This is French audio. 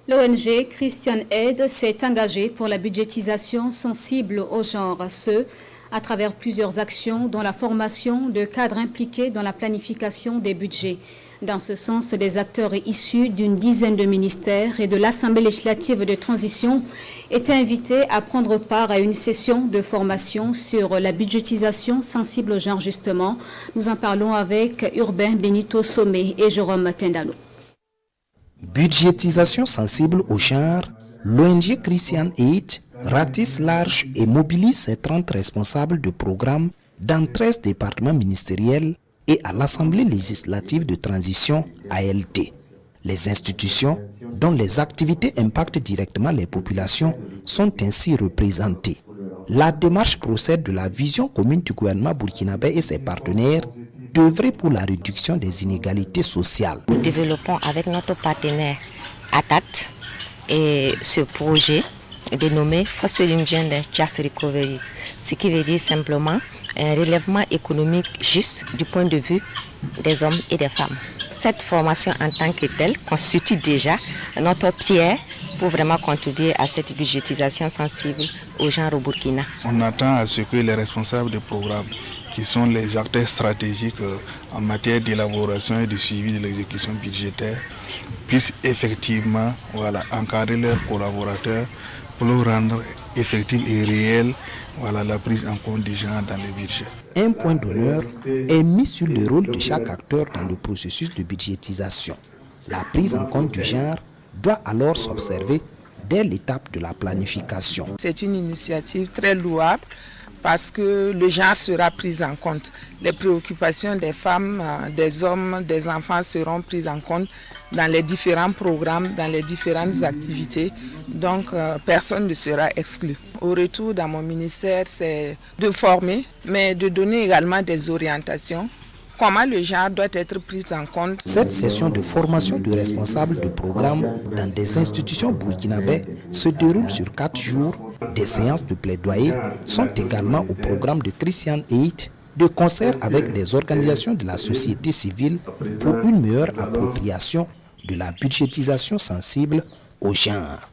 L'ONG Christian Aid s'est engagée pour la budgétisation sensible au genre, à travers plusieurs actions, dont la formation de cadres impliqués dans la planification des budgets. Dans ce sens, des acteurs issus d'une dizaine de ministères et de l'Assemblée législative de transition étaient invités à prendre part à une session de formation sur la budgétisation sensible au genre justement. Nous en parlons avec Urbain Benito Somé et Jérôme Tindalo. Budgétisation sensible au genre, l'ONG Christian Aid ratisse large et mobilise ses 30 responsables de programmes dans 13 départements ministériels et à l'Assemblée législative de transition ALT. Les institutions dont les activités impactent directement les populations sont ainsi représentées. La démarche procède de la vision commune du gouvernement burkinabé et ses partenaires d'œuvrer pour la réduction des inégalités sociales. Nous développons avec notre partenaire ATAT et ce projet dénommé Fostering Gender Just Recovery, ce qui veut dire simplement un relèvement économique juste du point de vue des hommes et des femmes. Cette formation en tant que telle constitue déjà notre pierre pour vraiment contribuer à cette budgétisation sensible au genre au Burkina. On attend à ce que les responsables de programme, qui sont les acteurs stratégiques en matière d'élaboration et de suivi de l'exécution budgétaire, puissent effectivement encadrer leurs collaborateurs pour leur rendre effective et réelle la prise en compte du genre dans le budget. Un point d'honneur est mis sur le rôle de chaque acteur dans le processus de budgétisation. La prise en compte du genre doit alors s'observer dès l'étape de la planification. C'est une initiative très louable parce que le genre sera pris en compte. Les préoccupations des femmes, des hommes, des enfants seront prises en compte dans les différents programmes, dans les différentes activités. Donc personne ne sera exclu. Au retour dans mon ministère, c'est de former, mais de donner également des orientations. Comment le genre doit être pris en compte. Cette session de formation de responsables de programmes dans des institutions burkinabées se déroule sur 4 jours. Des séances de plaidoyer sont également au programme de Christian Aid, de concert avec des organisations de la société civile pour une meilleure appropriation de la budgétisation sensible au genre.